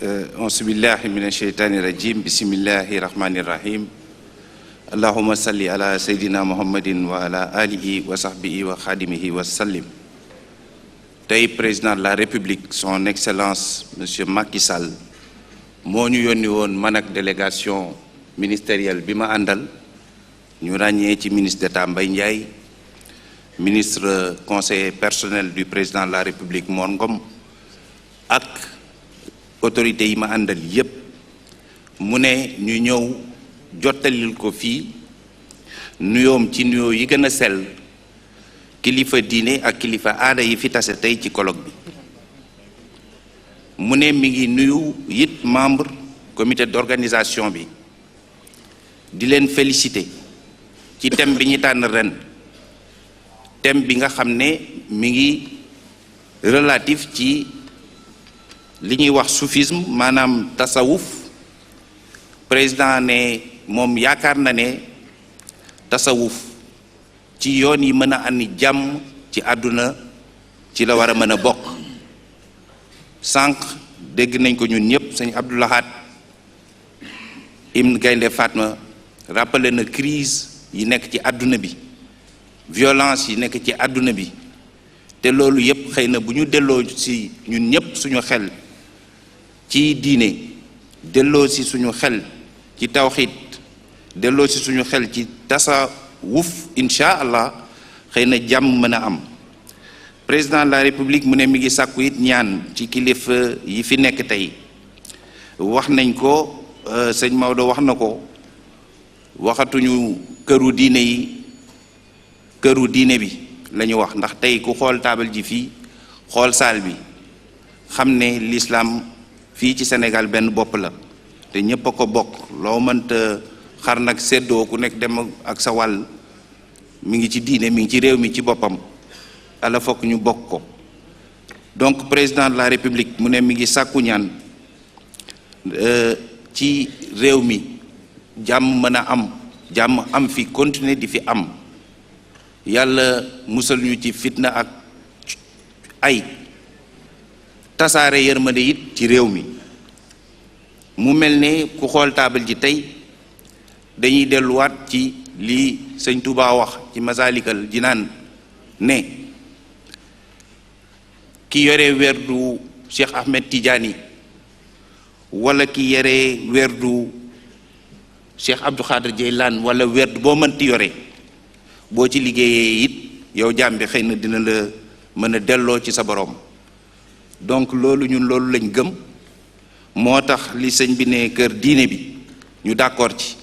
auzu billahi mina sheytaani rajim bismillahi rahmani rahim allahumma salli ala seydina muhammadin wa ala alihi wa sahbihi wa xadimihi wa sallim. tey président de la république son excellence monsieur Macky Sall moo ñu yónni woon man ak délégation ministérielle bi ma àndal ñu ràññee ci ministre d'État Mbaye Ndiaye, ministre conseiller personnel du président de la république Mor Ngom ak autorités yi ma àndal yépp mu ne ñu ñëw jottalil ko fii nuyoom ci nuyoo yi gën a sell kilifa diine ak kilifa aada yi fi tase tey ci colloque bi. mu ne mi ngi nuyu it membre comité d'organisation bi di leen féliciter ci thème bi ñu tànn ren, thème bi nga xam ne mi ngi relatif ci li ñuy wax soufisme maanaam tasawuf. président ne moom yaakaar na ne tasawuf ci yoon yi mën a andi jàmm ci àdduna ci la war a mën a bokk. sànq dégg nañ ko ñun ñëpp sëñ Abdou Lahad Ibn Gaynde Fatma rappelé na crise yi nekk ci àdduna bi, violence yi nekk ci àdduna bi, te loolu yëpp xëy na bu ñu delloo ci ñun ñëpp suñu xel ci diine, delloo ci suñu xel ci tawxiid, delloo ci suñu xel ci tasawuf, incha allah xëy na jàmm mën a am. président de la république mu ne mi ngi sàkku it ñaan ci kilifa yi fi nekk tey. wax nañ ko sëñ Maodo wax na ko, waxatuñu këru diine yi, këru diine bi la ñu wax, ndax tey ku xool taabal ji fii xool saal bi xam ne l'islam fii ci Sénégal benn bopp la te ñépp a ko bokk. loo mënta xar nag séddoo ku nekk dem ak sa wàll, mi ngi ci diine, mi ngi ci réew mi ci boppam, ala fokk ñu bokk ko. donc président de la république mu ne mi ngi sàkku ñaan ci réew mi jàmm mën a am, jàmm am fi, continuer di fi am, yàlla musal ñu ci fitna ak ay tasaare yërmande it ci réew mi. mu mel ne ku xool taabal ji tey dañuy delluwaat ci li sëñ Touba wax ci Masaalikal Jinaan ne ki yore werdu Cheikh Ahmed Tidiane wala ki yore werdu Cheikh Abdou Khadir Jeylaan wala werdu boo mënti yore, boo ci liggéeyee it yow jaam bi xëy na dina la mën a delloo ci sa boroom. donc loolu ñun loolu lañ gëm, moo tax li sëñ bi ne kër diine bi ñu d'accord ci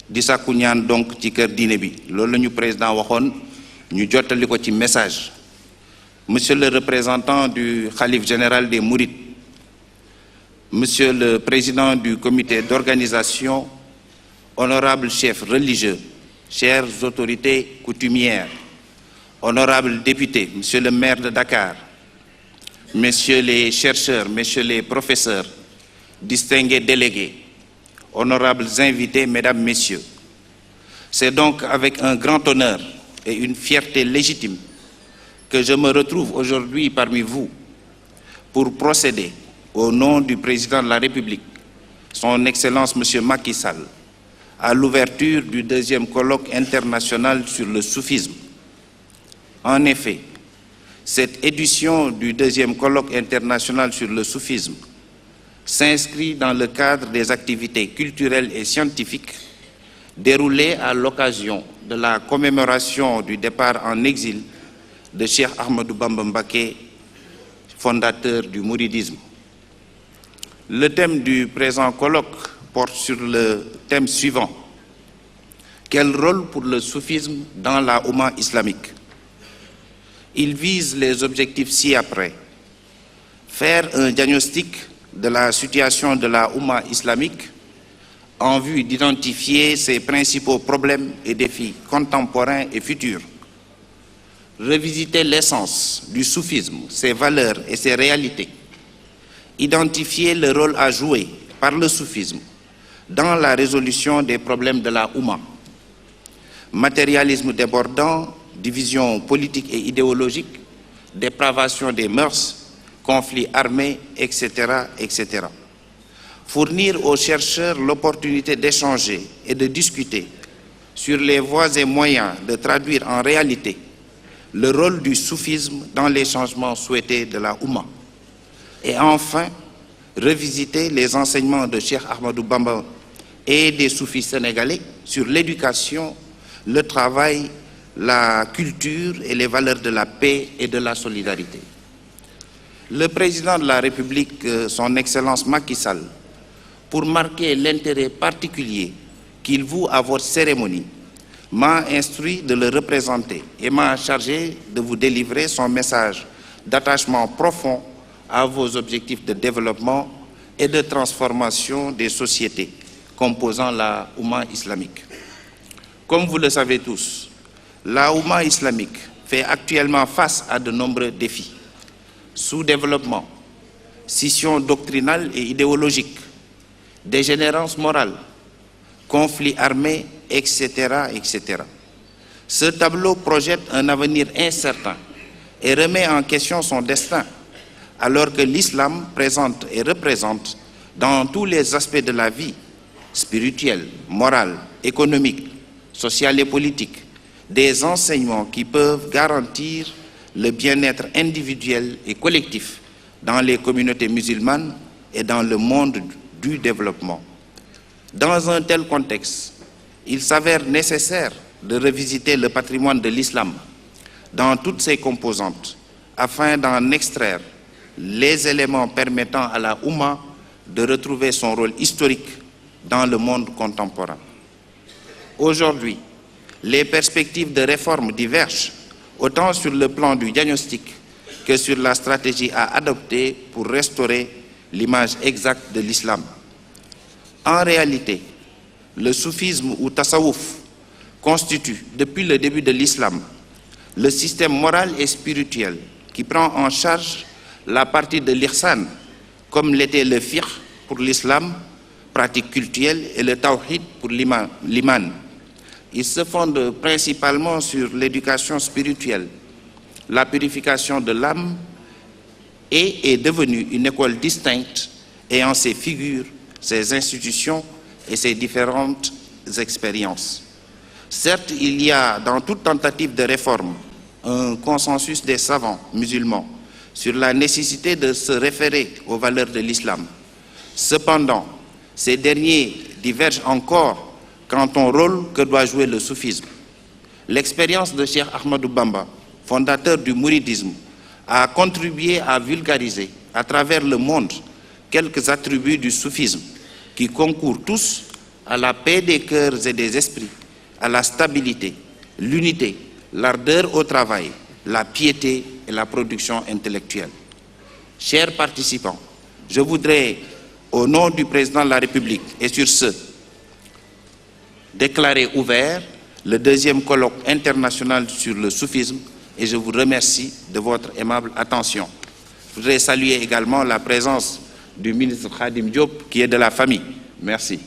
di sàkku ñaan donc ci kër diine bi. loolu la ñu président waxoon ñu jottali ko ci message. monsieur le représentant du khalife général des Mourides, monsieur le président du comité d'organisation, honorables chefs religieux, chères autorités coutumières, honorables députés, monsieur le maire de Dakar, messieurs les chercheurs, messieurs les professeurs, distingués délégués, honorables invités, mesdames, messieurs, c'est donc avec un grand honneur et une fierté légitime que je me retrouve aujourd'hui parmi vous pour procéder au nom du président de la République, son Excellence Monsieur Macky Sall, à l'ouverture du deuxième colloque international sur le soufisme. En effet, cette édition du deuxième colloque international sur le soufisme s'inscrit dans le cadre des activités culturelles et scientifiques déroulées à l'occasion de la commémoration du départ en exil de Cheikh Ahmadou Bamba Mbacké, fondateur du mouridisme. Le thème du présent colloque porte sur le thème suivant: quel rôle pour le soufisme dans la Oumma islamique? Il vise les objectifs ci-après: faire un diagnostic de la situation de la Oumma islamique en vue d'identifier ses principaux problèmes et défis contemporains et futurs, revisiter l'essence du soufisme, ses valeurs et ses réalités, identifier le rôle à jouer par le soufisme dans la résolution des problèmes de la Oumma, matérialisme débordant, division politique et idéologique, dépravation des mœurs, conflits armés, etc., etc. fournir aux chercheurs l'opportunité d'échanger et de discuter sur les voies et moyens de traduire en réalité le rôle du soufisme dans les changements souhaités de la Oumma. Et enfin, revisiter les enseignements de Cheikh Ahmadou Bamba et des soufis sénégalais sur l'éducation, le travail, la culture et les valeurs de la paix et de la solidarité. Le président de la République, son Excellence Macky Sall, pour marquer l'intérêt particulier qu'il voue à votre cérémonie, m'a instruit de le représenter et m'a chargé de vous délivrer son message d'attachement profond à vos objectifs de développement et de transformation des sociétés composant la Oumma islamique. Comme vous le savez tous, la Oumma islamique fait actuellement face à de nombreux défis. Sous-développement, scission doctrinale et idéologique, dégénérescence morale, conflits armés, etc., etc. Ce tableau projette un avenir incertain et remet en question son destin, alors que l'islam présente et représente dans tous les aspects de la vie, spirituelle, morale, économique, sociale et politique, des enseignements qui peuvent garantir le bien-être individuel et collectif dans les communautés musulmanes et dans le monde du développement. Dans un tel contexte, il s'avère nécessaire de revisiter le patrimoine de l'islam dans toutes ses composantes afin d'en extraire les éléments permettant à la Oumma de retrouver son rôle historique dans le monde contemporain. Aujourd'hui, les perspectives de réforme divergent autant sur le plan du diagnostic que sur la stratégie à adopter pour restaurer l'image exacte de l'islam. En réalité, le soufisme ou tasawwuf constitue, depuis le début de l'islam, le système moral et spirituel qui prend en charge la partie de l'ihsan, comme l'était le fiqh pour l'islam, pratique cultuelle, et le tawhid pour l'iman. Il se fonde principalement sur l'éducation spirituelle, la purification de l'âme, et est devenu une école distincte ayant ses figures, ses institutions et ses différentes expériences. Certes, il y a dans toute tentative de réforme un consensus des savants musulmans sur la nécessité de se référer aux valeurs de l'islam. Cependant, ces derniers divergent encore quant au rôle que doit jouer le soufisme. L'expérience de Cheikh Ahmadou Bamba, fondateur du mouridisme, a contribué à vulgariser à travers le monde quelques attributs du soufisme qui concourent tous à la paix des cœurs et des esprits, à la stabilité, l'unité, l'ardeur au travail, la piété et la production intellectuelle. Chers participants, je voudrais, au nom du président de la République et sur ce, déclarer ouvert le deuxième colloque international sur le soufisme et je vous remercie de votre aimable attention. Je voudrais saluer également la présence du ministre Khadim Diop qui est de la famille. Merci.